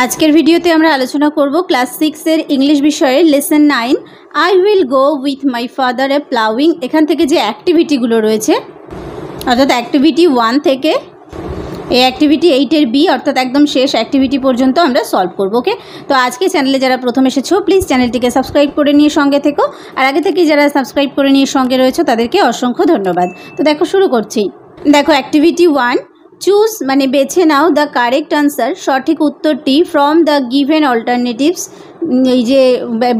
আজকের ভিডিওতে আমরা আলোচনা করব ক্লাস 6 এর ইংলিশ বিষয়ের lesson 9 I will go with my father A ploughing. এখান থেকে যে অ্যাক্টিভিটিগুলো রয়েছে অর্থাৎ অ্যাক্টিভিটি 1 থেকে এই অ্যাক্টিভিটি 8 এর বি অর্থাৎ একদম শেষ অ্যাক্টিভিটি পর্যন্ত আমরা সলভ করব। ওকে, তো আজকে চ্যানেলে যারা প্রথম এসেছো প্লিজ চ্যানেলটিকে সাবস্ক্রাইব করে নিয়ে সঙ্গে থেকো, আর আগে থেকে যারা সাবস্ক্রাইব করে নিয়ে সঙ্গে রয়েছে তাদেরকে অসংখ্য ধন্যবাদ। তো দেখো শুরু করছি। দেখো অ্যাক্টিভিটি 1, চুজ মানে বেছে নাও দ্য কারেক্ট আনসার, সঠিক উত্তরটি ফ্রম দ্য গিভেন অল্টারনেটিভস, এই যে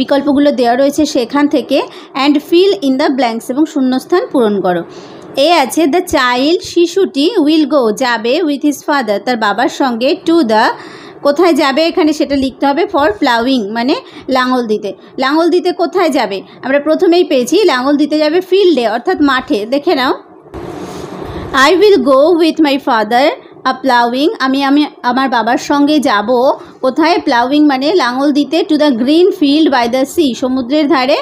বিকল্পগুলো দেওয়া রয়েছে সেখান থেকে, and fill in the blanks এবং শূন্যস্থান পূরণ করো। এ আছে দ্য চাইল্ড, শিশুটি উইল গো যাবে উইথ হিজ ফাদার তার বাবার সঙ্গে, টু দ্য কোথায় যাবে এখানে সেটা লিখতে হবে, ফর প্লাউইং মানে লাঙল দিতে। লাঙল দিতে কোথায় যাবে আমরা প্রথমেই পেয়েছি, লাঙল দিতে যাবে ফিল্ডে অর্থাৎ মাঠে। দেখে নাও, I will go with my father a ploughing, আমি আমার বাবার সঙ্গে যাব কোথায়, প্লাউইং মানে লাঙল দিতে, to the green field by the sea, সমুদ্রের ধারে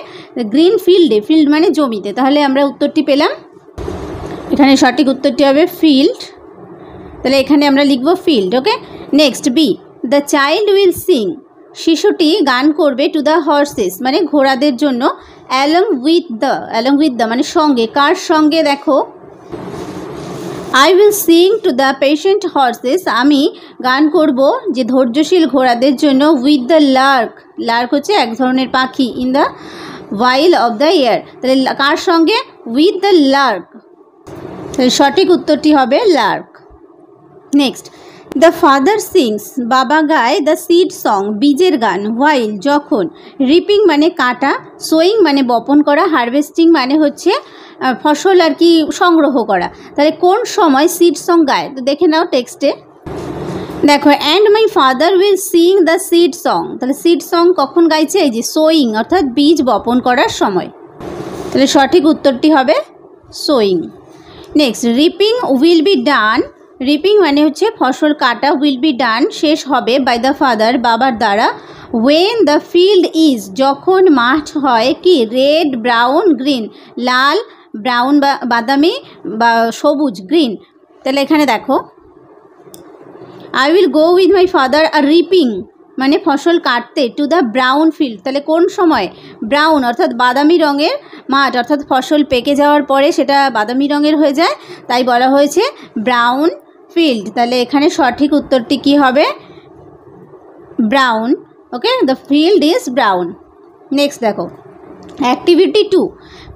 গ্রিন ফিল্ডে, ফিল্ড মানে জমিতে। তাহলে আমরা উত্তরটি পেলাম, এখানে সঠিক উত্তরটি হবে ফিল্ড, তাহলে এখানে আমরা লিখব field. Okay, next B, the child will sing, শিশুটি গান করবে, টু দ্য হর্সেস মানে ঘোড়াদের জন্য, অ্যালং উইথ দ্য মানে সঙ্গে, কার সঙ্গে দেখো, I will sing to the patient horse's, আমি গান করব যে ধৈর্যশীল ঘোড়াদের জন্য, উইথ দ্য লার্ক, লার্ক হচ্ছে এক ধরনের পাখি, in the while of the air, তাহলে কার সঙ্গে, উইথ দ্য লার্ক, তাহলে সঠিক উত্তরটি হবে Lark. Next, the father sings, বাবা গায়, দ্য সিড সং বীজের গান, হোয়াইল যখন, রিপিং মানে কাটা, সোয়িং মানে বপন করা, হারভেস্টিং মানে হচ্ছে ফসল আর কি সংগ্রহ করা। তাহলে কোন সময় সিড সং গায়, তো দেখে নাও টেক্সটে দেখো, and my father will sing the seed song, তাহলে সিড সং কখন গাইছে, এই যে সোয়িং অর্থাৎ বীজ বপন করার সময়, তাহলে সঠিক উত্তরটি হবে sewing. Next, reaping will be done, reaping মানে হচ্ছে ফসল কাটা, উইল বি ডান শেষ হবে, বাই দ্য ফাদার বাবার দ্বারা, ওয়েন দ্য ফিল্ড ইজ যখন মাঠ হয় কি, রেড ব্রাউন গ্রিন, লাল ব্রাউন বা বাদামি বা সবুজ গ্রিন। তাহলে এখানে দেখো, I will go with my father আর রিপিং মানে ফসল কাটতে, টু দ্য ব্রাউন ফিল্ড, তাহলে কোন সময়, ব্রাউন অর্থাৎ বাদামি রঙের মাঠ, অর্থাৎ ফসল পেকে যাওয়ার পরে সেটা বাদামি রঙের হয়ে যায়, তাই বলা হয়েছে ব্রাউন ফিল্ড। তাহলে এখানে সঠিক উত্তরটি কি হবে, brown. Okay, the field is brown. Next দেখো activity 2,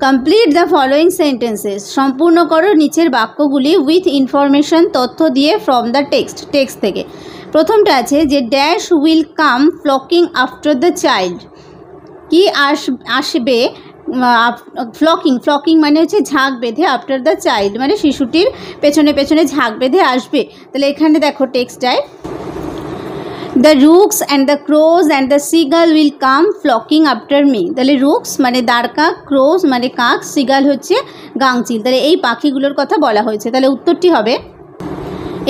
complete the following sentences, সম্পূর্ণ করো নিচের বাক্যগুলি উইথ ইনফরমেশন তথ্য দিয়ে, ফ্রম দ্য টেক্সট থেকে। প্রথমটা আছে যে dash will come flocking after the child, কি আসবে ফ্লকিং মানে হচ্ছে ঝাঁক বেঁধে, আফটার দ্য চাইল্ড মানে শিশুটির পেছনে পেছনে ঝাঁক বেঁধে আসবে। তাহলে এখানে দেখো টেক্সটায়, the rooks and the crows and the seagull will come flocking after me, তাহলে রুকস মানে দাঁড়কাক, ক্রোজ মানে কাক, সিগাল হচ্ছে গাংচিল, তাহলে এই পাখিগুলোর কথা বলা হয়েছে। তাহলে উত্তরটি হবে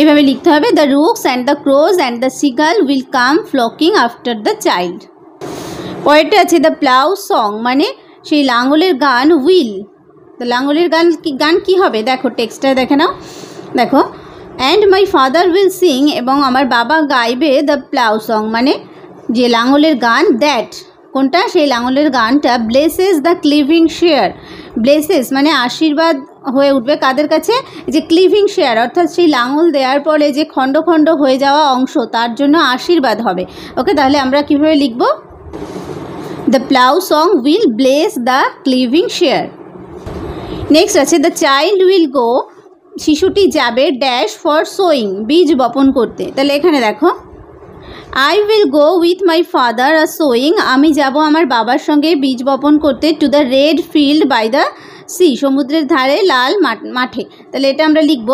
এভাবে লিখতে হবে, the rooks and the crows and the seagull will come flocking after the child. পরেরটা আছে দ্য প্লাউ সং মানে সেই লাঙলের গান, উইল, তো লাঙলের গান কি হবে দেখো টেক্সটটা দেখে নাও, দেখো and my father will sing এবং আমার বাবা গাইবে দ্য প্লাউ সং মানে যে লাঙলের গান, দ্যাট কোনটা, সেই লাঙলের গানটা ব্লেসেস দ্য ক্লিভিং শেয়ার, ব্লেসেস মানে আশীর্বাদ হয়ে উঠবে কাদের কাছে, যে ক্লিভিং শেয়ার অর্থাৎ সেই লাঙল দেওয়ার পরে যে খণ্ড খণ্ড হয়ে যাওয়া অংশ তার জন্য আশীর্বাদ হবে। ওকে, তাহলে আমরা কীভাবে লিখব, the plough song will bless the cleaving share. Next আছে দ্য চাইল্ড উইল গো, শিশুটি যাবে ড্যাশ ফর সোয়িং বীজ বপন করতে। তাহলে এখানে দেখো, I will go with my father a sowing, আমি যাব আমার বাবার সঙ্গে বীজ বপন করতে, to the red field by the sea, সমুদ্রের ধারে লাল মাঠে। তাহলে এটা আমরা লিখব,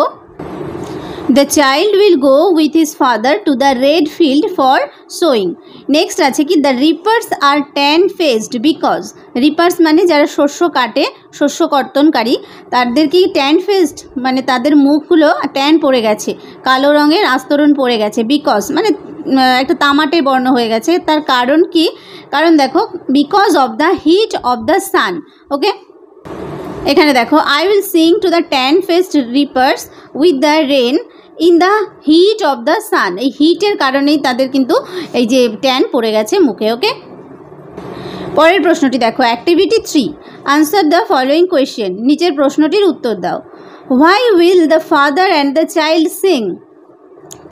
the child will go with his father to the red field for sowing. Next আছে কি, the reapers are tan faced because, reapers মানে যারা শস্য কাটে, শস্য কর্তনকারী, তাদের কি ট্যান ফেসড মানে তাদের মুখগুলো ট্যান পড়ে গেছে, কালো রঙের আস্তরণ পড়ে গেছে, বিকজ মানে একটা তামাটে বর্ণ হয়ে গেছে, তার কারণ কি, কারণ দেখো because of the heat of the sun. Okay, এখানে দেখো, I will sing to the tan faced reapers with the rain in the heat of the sun. এই হিটের কারণেই তাদের কিন্তু এই যে ট্যান পড়ে গেছে মুখে। ওকে, পরের প্রশ্নটি দেখো, activity 3, answer the following question. নিচের প্রশ্নটির উত্তর দাও। Why will the father and the child Singh?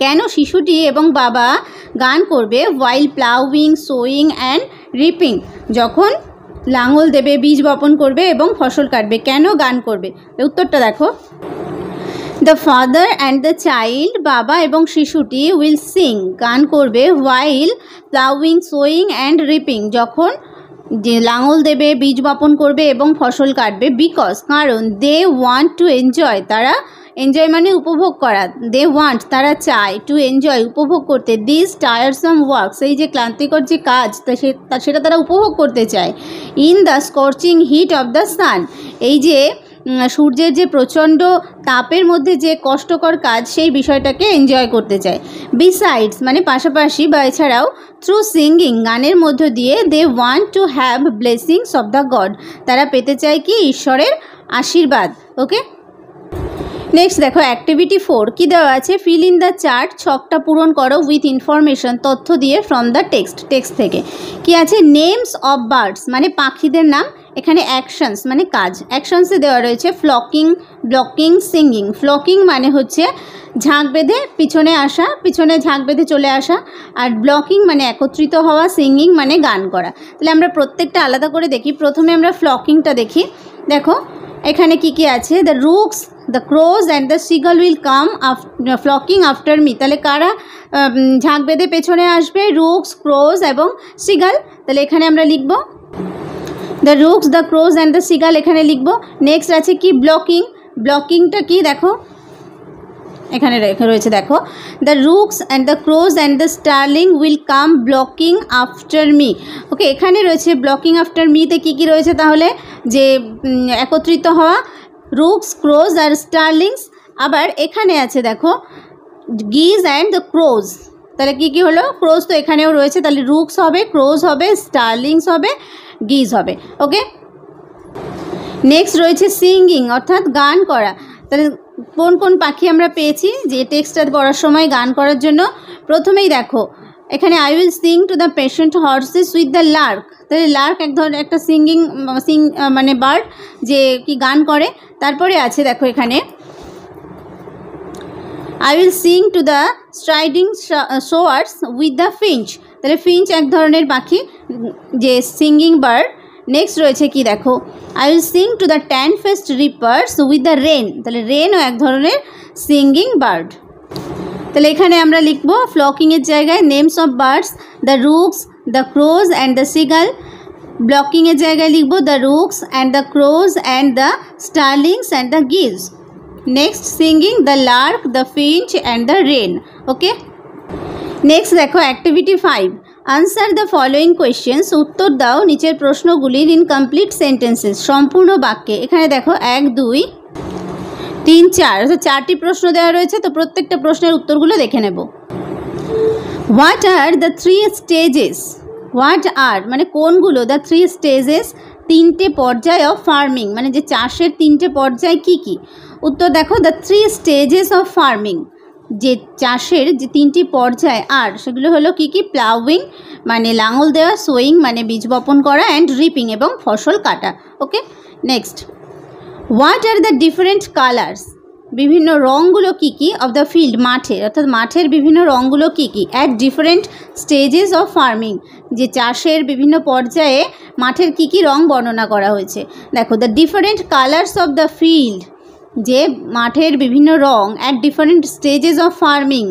কেন শিশুটি এবং বাবা গান করবে? ওয়াইল প্লাউইং, সোয়িং অ্যান্ড রিপিং, যখন লাঙল দেবে, বীজ বপন করবে এবং ফসল কাটবে, কেন গান করবে? উত্তরটা দেখো। The father and the child, বাবা এবং শিশুটি, উইল সিং, গান করবে, while ploughing, sewing and reaping, যখন যে লাঙল দেবে, বীজ বপন করবে এবং ফসল কাটবে। বিকজ, কারণ, দে ওয়ান্ট টু এনজয়, তারা, এনজয় মানে উপভোগ করা, দে ওয়ান্ট, তারা চায়, টু এনজয়, উপভোগ করতে, দিস টায়ারসাম ওয়ার্কস, এই যে ক্লান্তিকর যে কাজ সেটা তারা উপভোগ করতে চায়। In the scorching hit of the sun, এই যে সূর্যের যে প্রচণ্ড তাপের মধ্যে যে কষ্টকর কাজ, সেই বিষয়টাকে এনজয় করতে চায়। বিসাইডস মানে পাশাপাশি বা এছাড়াও, থ্রু সিঙ্গিং, গানের মধ্য দিয়ে, they want to have blessings of the god, তারা পেতে চায় কি? ঈশ্বরের আশীর্বাদ। ওকে, নেক্সট দেখো, অ্যাক্টিভিটি 4 কি দেওয়া আছে? ফিল ইন দ্য চার্ট, ছকটা পূরণ করো উইথ ইনফরমেশন, তথ্য দিয়ে, ফ্রম দ্য টেক্সট থেকে। কি আছে? নেমস অফ বার্ডস মানে পাখিদের নাম। এখানে অ্যাকশনস মানে কাজ। অ্যাকশনসে দেওয়া রয়েছে ফ্লকিং, ব্লকিং, সিঙ্গিং। ফ্লকিং মানে হচ্ছে ঝাঁক বেঁধে পিছনে আসা, পিছনে ঝাঁক বেঁধে চলে আসা। আর ব্লকিং মানে একত্রিত হওয়া, সিঙ্গিং মানে গান করা। তাহলে আমরা প্রত্যেকটা আলাদা করে দেখি। প্রথমে আমরা ফ্লকিংটা দেখি। দেখো এখানে কি কি আছে? The rooks, the crows and the seagull will come flocking after me. তাহলে কারা ঝাঁক বেঁধে পেছনে আসবে? রুকস, ক্রোজ এবং সিগাল। তাহলে এখানে আমরা লিখব the rooks, the crows and the seagull, এখানে লিখব। নেক্সট আছে কি? ব্লকিং। ব্লকিংটা কি? দেখো এখানে রয়েছে, দেখো, the rooks and the crows and the starling will come blocking after me. Okay, এখানে রয়েছে ব্লকিং আফটার মিতে কী কী রয়েছে তাহলে? যে একত্রিত হওয়া, রুকস, ক্রোজ আর স্টার্লিংস। আবার এখানে আছে দেখো গিজ অ্যান্ড দ্য ক্রোজ। তাহলে কী কী হলো? ক্রোজ তো এখানেও রয়েছে, তাহলে রুকস হবে, ক্রোজ হবে, স্টার্লিংস হবে, গিজ হবে। ওকে, নেক্সট রয়েছে সিঙ্গিং অর্থাৎ গান করা। তাহলে কোন কোন পাখি আমরা পেয়েছি যে টেক্সটটা পড়ার সময় গান করার জন্য? প্রথমেই দেখো এখানে I will sing to the patient horse's with the Lark. তাহলে লার্ক এক ধরনের একটা সিং মানে বার্ড যে কি গান করে। তারপরে আছে দেখো এখানে I will sing to the striding showers with the finch. তাহলে ফিঞ্চ এক ধরনের পাখি যে সিঙ্গিং বার্ড। নেক্সট রয়েছে কি? দেখো I will sing to the tan fest reapers with the rain. তাহলে রেনও এক ধরনের সিঙ্গিং বার্ড। তাহলে এখানে আমরা লিখব ফ্লকিংয়ের জায়গায় names of birds, the rooks, the crows and the seagull. ব্লকিংয়ের জায়গায় লিখব the rooks and the crows and the starlings and the geese. Next singing the lark, the finch and the wren. Okay, next দেখো activity 5, answer the following questions. উত্তর দাও নিচের প্রশ্নগুলির in complete sentences, সম্পূর্ণ বাক্যে। এখানে দেখো 1, 2, 3, 4 অর্থাৎ 4টি প্রশ্ন দেওয়া রয়েছে। তো প্রত্যেকটা প্রশ্নের উত্তরগুলো দেখে নেব। What are the 3 stages? What are মানে কোনগুলো? দ্য 3 স্টেজেস 3টে পর্যায় অফ ফার্মিং মানে যে চাষের 3টে পর্যায় কি কি? উত্তর দেখো দ্য 3 স্টেজেস অফ ফার্মিং, যে চাষের যে 3টি পর্যায় আর সেগুলো হলো কি কি? প্লাউইং মানে লাঙল দেওয়া, সোয়িং মানে বীজ বপন করা, অ্যান্ড রিপিং এবং ফসল কাটা। Okay, next what are the different colours? বিভিন্ন রঙগুলো কি কি? অফ দ্য ফিল্ড মাঠের, অর্থাৎ মাঠের বিভিন্ন রঙগুলো কি কি? At different stages of farming, যে চাষের বিভিন্ন পর্যায়ে মাঠের কি কি রং বর্ণনা করা হয়েছে। দেখো the different colours of the field, যে মাঠের বিভিন্ন রং, at different stages of farming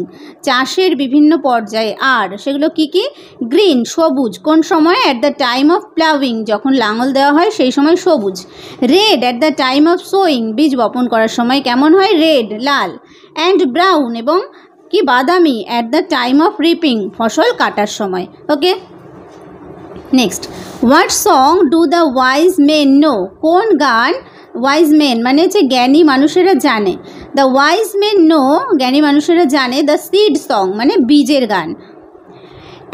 চাষের বিভিন্ন পর্যায়ে আর সেগুলো কি কি? গ্রিন সবুজ, কোন সময়? At the time of ploughing, যখন লাঙল দেওয়া হয় সেই সময় সবুজ। Red at the time of sewing, বীজ বপন করার সময় কেমন হয়? Red Lal. অ্যান্ড ব্রাউন এবং কি? বাদামি, at the time of reaping, ফসল কাটার সময়। Okay, next what song do the wise men know? কোন গান ওয়াইজ মেন মানে হচ্ছে জ্ঞানী মানুষেরা জানে। দ্য ওয়াইজ মেন নো, জ্ঞানী মানুষেরা জানে দ্য সিড সং মানে বীজের গান।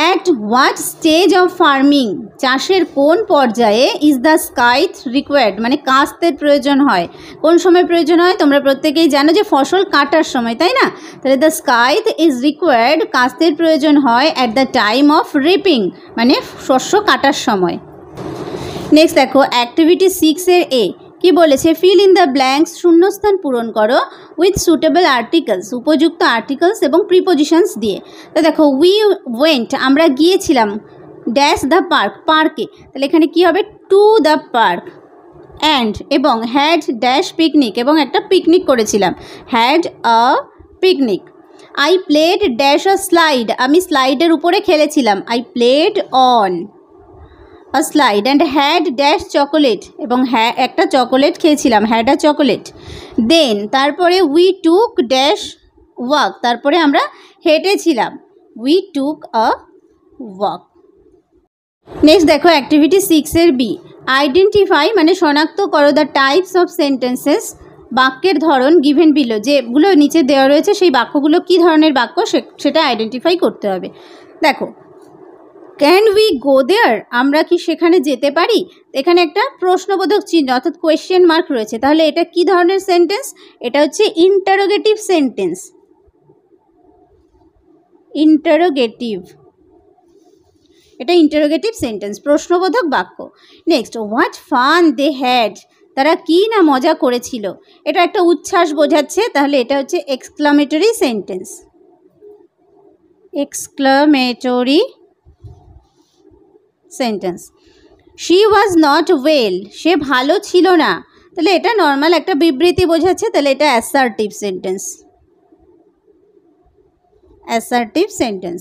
At what stage of farming, চাষের কোন পর্যায়ে ইজ দ্য স্কাইথ রিকোয়ার্ড, মানে কাস্তের প্রয়োজন হয়। কোন সময় প্রয়োজন হয় তোমরা প্রত্যেকেই জানো যে ফসল কাটার সময়, তাই না? তাহলে দ্য স্কাইথ ইজ রিকোয়ার্ড, কাস্তের প্রয়োজন হয় at the time of reaping, মানে শস্য কাটার সময়। নেক্সট দেখো অ্যাক্টিভিটি 6 এ কি বলেছে, ফিল ইন দ্য ব্ল্যাঙ্কস, শূন্যস্থান পূরণ করো উইথ সুটেবল আর্টিকেলস, উপযুক্ত আর্টিকেলস এবং প্রিপোজিশনস দিয়ে। তো দেখো উই ওয়েন্ট, আমরা গিয়েছিলাম, ড্যাশ দ্য পার্ক, পার্কে, তাহলে এখানে কি হবে, টু দ্য পার্ক, অ্যান্ড এবং হ্যাড ড্যাশ পিকনিক, এবং একটা পিকনিক করেছিলাম, had a picnic. I played dash a slide, আমি স্লাইডের উপরে খেলেছিলাম, I played on a slide and had dash chocolate, এবং একটা চকোলেট খেয়েছিলাম, had a chocolate. Then তারপরে we took dash walk, তারপরে আমরা হেঁটেছিলাম, we took a walk. Next দেখো অ্যাক্টিভিটি 6 বি, আইডেন্টিফাই মানে শনাক্ত করো দ্য টাইপস অফ সেন্টেন্সেস, বাক্যের ধরন গিভেন বিলো, যেগুলো নিচে দেওয়া রয়েছে সেই বাক্যগুলো কী ধরনের বাক্য সেটা আইডেন্টিফাই করতে হবে। দেখো ক্যান উই গো দেয়ার, আমরা কি সেখানে যেতে পারি, এখানে একটা প্রশ্নবোধক চিহ্ন অর্থাৎ কোয়েশ্চেন মার্ক রয়েছে, তাহলে এটা কি ধরনের সেন্টেন্স, এটা হচ্ছে ইন্টারোগেটিভ সেন্টেন্স, ইন্টারোগেটিভ, এটা ইন্টারোগেটিভ সেন্টেন্স, প্রশ্নবোধক বাক্য। Next what fun they had, তারা কি না মজা করেছিল, এটা একটা উচ্ছ্বাস বোঝাচ্ছে, তাহলে এটা হচ্ছে exclamatory sentence, exclamatory sentence. She was not well, সে ভালো ছিল না, তাহলে এটা নর্মাল একটা বিবৃতি বোঝাচ্ছে, তাহলে এটা assertive sentence, assertive sentence.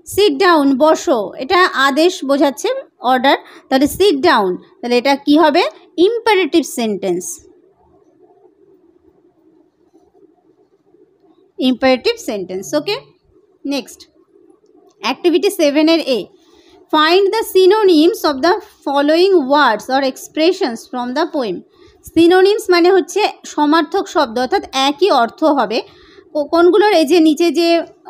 Sit down, বসো, এটা আদেশ বোঝাচ্ছে, অর্ডার, তাহলে সিট ডাউন, তাহলে এটা কি হবে, imperative sentence, imperative sentence. Okay, next activity 7 A, find the synonyms of the following words or expressions from the poem. Synonyms মানে হচ্ছে সমার্থক শব্দ, অর্থাৎ একই অর্থ হবে কোনগুলোর, এই যে নিচে যে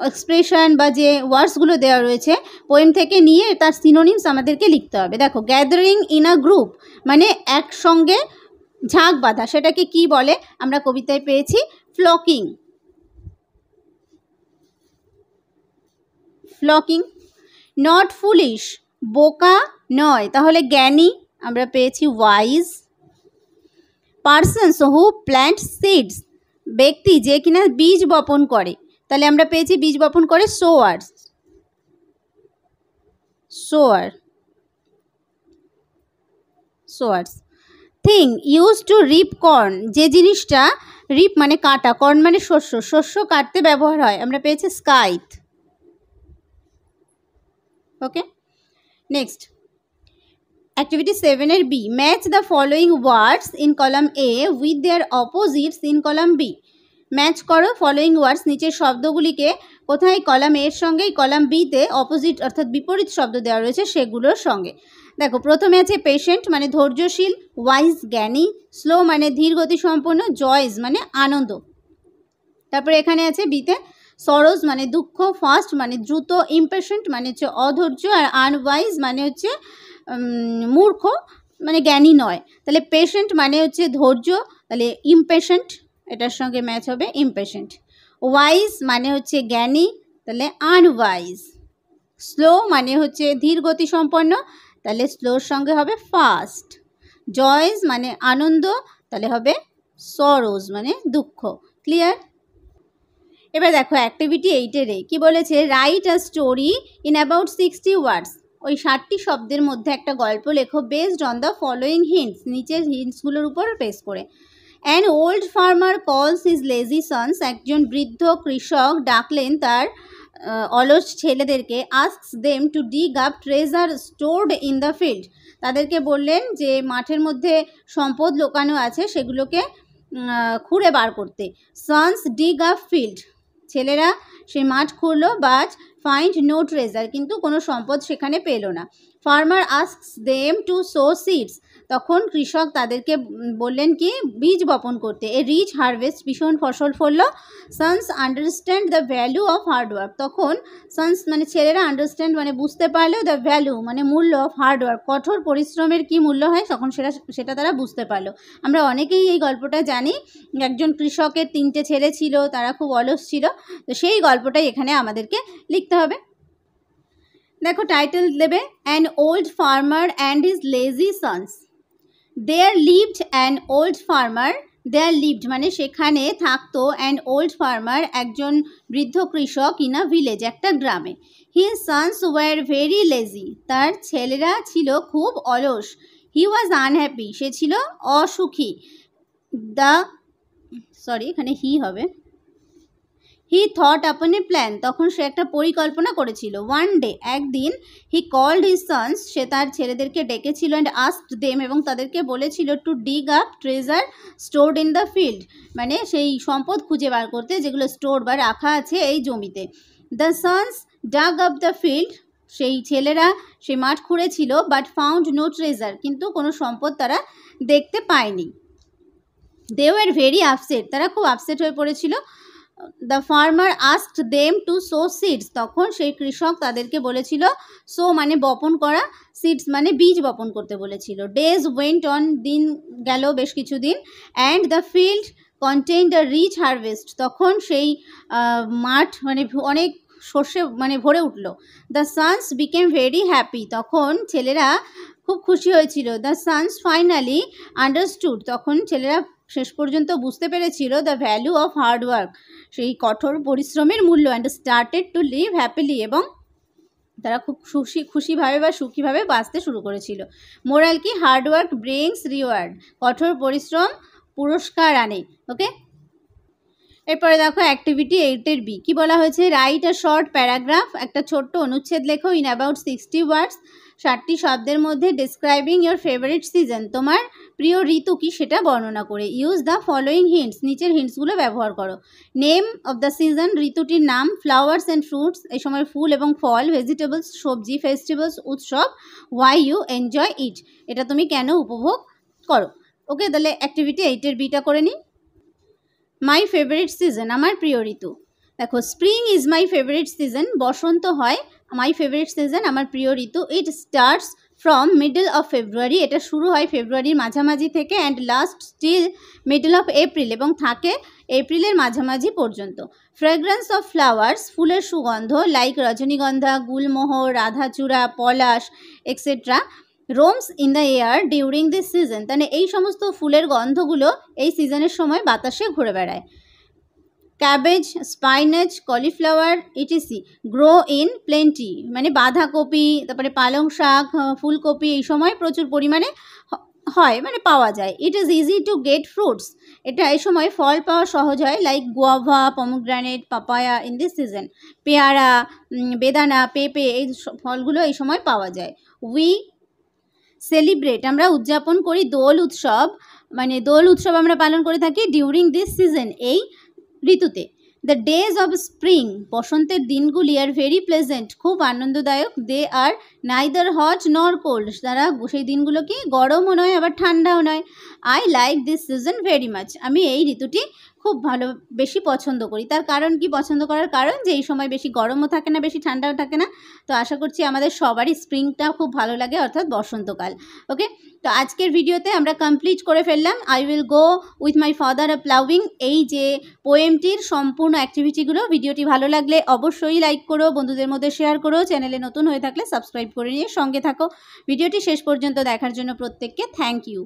এক্সপ্রেশন বা যে ওয়ার্ডসগুলো দেওয়া রয়েছে পোয়েম থেকে নিয়ে তার সিনোনিমস আমাদেরকে লিখতে হবে। দেখো গ্যাদারিং ইন আ গ্রুপ মানে একসঙ্গে ঝাঁক বাঁধা, সেটাকে কি বলে, আমরা কবিতায় পেয়েছি ফ্লকিং, ফ্লকিং। নট ফুলিশ, বোকা নয়, তাহলে জ্ঞানী, আমরা পেয়েছি wise. Persons who plant seeds, ব্যক্তি যে কিনা বীজ বপন করে, তাহলে আমরা পেয়েছি বীজ বপন করে sowers, sower, sowers. Thing use to reap corn, যে জিনিসটা রিপ মানে কাটা, কর্ন মানে শস্য, শস্য কাটতে ব্যবহার হয়, আমরা পেয়েছি scythe. Okay, next activity 7 B, match the following words in column A with their opposites in column B. Match করো ফলোয়িং ওয়ার্ডস, নিচের শব্দগুলিকে কোথায় কলাম এর সঙ্গে কলাম বিতে অপোজিট অর্থাৎ বিপরীত শব্দ দেওয়া রয়েছে সেগুলোর সঙ্গে। দেখো প্রথমে আছে পেশেন্ট মানে ধৈর্যশীল, ওয়াইজ জ্ঞানী, স্লো মানে ধীর গতিসম্পন্ন, জয়েস মানে আনন্দ। তারপরে এখানে আছে বিতে সরোজ মানে দুঃখ, ফাস্ট মানে দ্রুত, ইমপেশেন্ট মানে হচ্ছে অধৈর্য, আর আনওয়াইজ মানে হচ্ছে মূর্খ মানে জ্ঞানী নয়। তাহলে পেশেন্ট মানে হচ্ছে ধৈর্য, তাহলে ইমপেশেন্ট এটার সঙ্গে ম্যাচ হবে ইমপেশেন্ট। ওয়াইজ মানে হচ্ছে জ্ঞানী, তাহলে আনওয়াইজ। স্লো মানে হচ্ছে ধীর গতিসম্পন্ন, তাহলে স্লোর সঙ্গে হবে ফাস্ট। জয়েস মানে আনন্দ, তাহলে হবে সরোজ মানে দুঃখ। ক্লিয়ার? এবার দেখো অ্যাক্টিভিটি 8 কি বলেছে, write a story in about 60 ওয়ার্ডস। ওই 60টি শব্দের মধ্যে একটা গল্প লেখো based on the following hints, নিচের হিন্টসগুলোর উপর বেস করে। অ্যান ওল্ড ফার্মার কলস হিজ লেজি সন্স, একজন বৃদ্ধ কৃষক ডাকলেন তার অলস ছেলেদেরকে, asks them to ডিগ up treasure stored in the field, তাদেরকে বললেন যে মাঠের মধ্যে সম্পদ লোকানো আছে সেগুলোকে খুঁড়ে বার করতে। সন্স ডিগ আপ ফিল্ড, ছেলেরা সেই মাঠ খুঁড়লো, বাট ফাইন্ড নো ট্রেজার, কিন্তু কোনো সম্পদ সেখানে পেল না। Farmer asks them to so seeds, তখন কৃষক তাদেরকে বললেন কি বীজ বপন করতে। এ রিচ হারভেস্ট, ভীষণ ফসল ফলল। Sons understand the value of hard work, তখন সন্স মানে ছেলেরা আন্ডারস্ট্যান্ড মানে বুঝতে পারলো, দ্য ভ্যালু মানে মূল্য অফ হার্ডওয়ার্ক কঠোর পরিশ্রমের কি মূল্য হয় তখন সেটা তারা বুঝতে পারলো। আমরা অনেকেই এই গল্পটা জানি, একজন কৃষকের 3টে ছেলে ছিল, তারা খুব অলস ছিল, তো সেই গল্পটাই এখানে আমাদেরকে লিখতে হবে। দেখো টাইটেল দেবে an old farmer and his lazy sons. There lived an old farmer, there lived মানে সেখানে থাকতো, অ্যান ওল্ড ফার্মার একজন বৃদ্ধ কৃষক, ইন আ ভিলেজ একটা গ্রামে। His sons were very lazy, তার ছেলেরা ছিল খুব অলস। হি ওয়াজ আনহ্যাপি, সে ছিল অসুখী। এখানে হি হবে। হি থট আপন এ প্ল্যান, তখন সে একটা পরিকল্পনা করেছিল। ওয়ান ডে, একদিন, হি কল্ড হিজ সন্স, সে তার ছেলেদেরকে ডেকেছিল, অ্যান্ড আস্কড দেম, এবং তাদেরকে বলেছিল two ডিগ up treasure stored in the field, মানে সেই সম্পদ খুঁজে বার করতে যেগুলো স্টোর বা রাখা আছে এই জমিতে। The sons dug up the field, সেই ছেলেরা সেই মাঠ খুঁড়েছিল, বাট ফাউন্ড নো ট্রেজার, কিন্তু কোনো সম্পদ তারা দেখতে পায়নি। দে ওয়ার ভেরি আপসেট, তারা খুব আপসেট হয়ে পড়েছিল। The farmer asked them to so seeds, তখন সেই কৃষক তাদেরকে বলেছিল, সো মানে বপন করা, সিডস মানে বীজ বপন করতে বলেছিল। ডেজ ওয়েন্ট অন, দিন গেল বেশ কিছুদিন। And the field contained a rich harvest, তখন সেই মাঠ মানে অনেক শস্যে মানে ভরে উঠল। The sons became very happy, তখন ছেলেরা খুব খুশি হয়েছিল। দ্য সানস ফাইনালি আন্ডারস্টুড, তখন ছেলেরা শেষ পর্যন্ত বুঝতে পেরেছিল দ্য ভ্যালু অফ হার্ডওয়ার্ক, সেই কঠোর পরিশ্রমের মূল্য। And started to live happily, এবং তারা খুব খুশিভাবে বা সুখীভাবে বাঁচতে শুরু করেছিল। মোরাল কি, হার্ডওয়ার্ক ব্রিংস রিওয়ার্ড, কঠোর পরিশ্রম পুরস্কার আনে। ওকে, এরপরে দেখো অ্যাক্টিভিটি 8-এর বি কি বলা হয়েছে, রাইট আ শর্ট প্যারাগ্রাফ, একটা ছোট্ট অনুচ্ছেদ লেখো, ইন অ্যাবাউট 60 ওয়ার্ডস, 60টি শব্দের মধ্যে, ডিসক্রাইবিং ইয়োর ফেভারিট সিজন, তোমার প্রিয় ঋতু কি সেটা বর্ণনা করে। ইউজ দ্য ফলোয়িং হিন্টস, নিচের হিন্টসগুলো ব্যবহার করো। নেম অফ দ্য সিজন, ঋতুটির নাম। ফ্লাওয়ার্স অ্যান্ড ফ্রুটস, এই সময় ফুল এবং ফল। ভেজিটেবলস, সবজি। ফেস্টিভ্যালস, উৎসব। হোয়াই ইউ এনজয় ইট, এটা তুমি কেন উপভোগ করো। ওকে, তাহলে অ্যাক্টিভিটি 8-এর বিটা করে নিই। মাই ফেভারিট সিজন, আমার প্রিয় ঋতু। দেখো, spring is my favourite season, বসন্ত হয় মাই ফেভারিট সিজন, আমার প্রিয় ঋতু। It starts from middle of February, এটা শুরু হয় ফেব্রুয়ারির মাঝামাঝি থেকে, and last still middle of April, এবং থাকে এপ্রিলের মাঝামাঝি পর্যন্ত। ফ্রেগ্রেন্স অফ ফ্লাওয়ার্স, ফুলের সুগন্ধ, like rajnigandha, gulmohar, radhachura, palash etcetera, roams in the air during this season, তাহলে এই সমস্ত ফুলের গন্ধগুলো এই সিজনের সময় বাতাসে ঘুরে বেড়ায়। Cabbage, spinach, cauliflower ETC grow in plenty, মানে বাঁধাকপি, তারপরে পালং শাক, ফুলকপি এই সময় প্রচুর পরিমাণে হয়, মানে পাওয়া যায়। It is easy to get fruits, এটা এই সময় ফল পাওয়া সহজ হয়, like guava, পমোগ্রানেট, papaya in this season. পেয়ারা, বেদানা, পেঁপে এই ফলগুলো এই সময় পাওয়া যায়। উই সেলিব্রেট, আমরা উদযাপন করি, দোল উৎসব, মানে দোল উৎসব আমরা পালন করে থাকি ডিউরিং দিস সিজন, এই ঋতুতে। দ্য ডেজ অফ স্প্রিং, বসন্তের দিনগুলি, আর ভেরি প্লেজেন্ট, খুব আনন্দদায়ক। দে আর নাইদার হট নর কোল্ড, তারা সেই দিনগুলো কি গরমও নয় আবার ঠান্ডাও নয়। I like this season very much, আমি এই ঋতুটি খুব বেশি পছন্দ করি। তার কারণ কি পছন্দ করার কারণ, যে এই সময় বেশি গরমও থাকে না, বেশি ঠান্ডাও থাকে না। তো আশা করছি আমাদের সবারই স্প্রিংটা খুব ভালো লাগে, অর্থাৎ বসন্তকাল। ওকে, তো আজকের ভিডিওতে আমরা কমপ্লিট করে ফেললাম I will go with my father a ploughing, এই যে পোয়েমটির সম্পূর্ণ অ্যাক্টিভিটিগুলো। ভিডিওটি ভালো লাগলে অবশ্যই লাইক করো, বন্ধুদের মধ্যে শেয়ার করো, চ্যানেলে নতুন হয়ে থাকলে সাবস্ক্রাইব করে নিয়ে সঙ্গে থাকো। ভিডিওটি শেষ পর্যন্ত দেখার জন্য প্রত্যেককে থ্যাংক ইউ।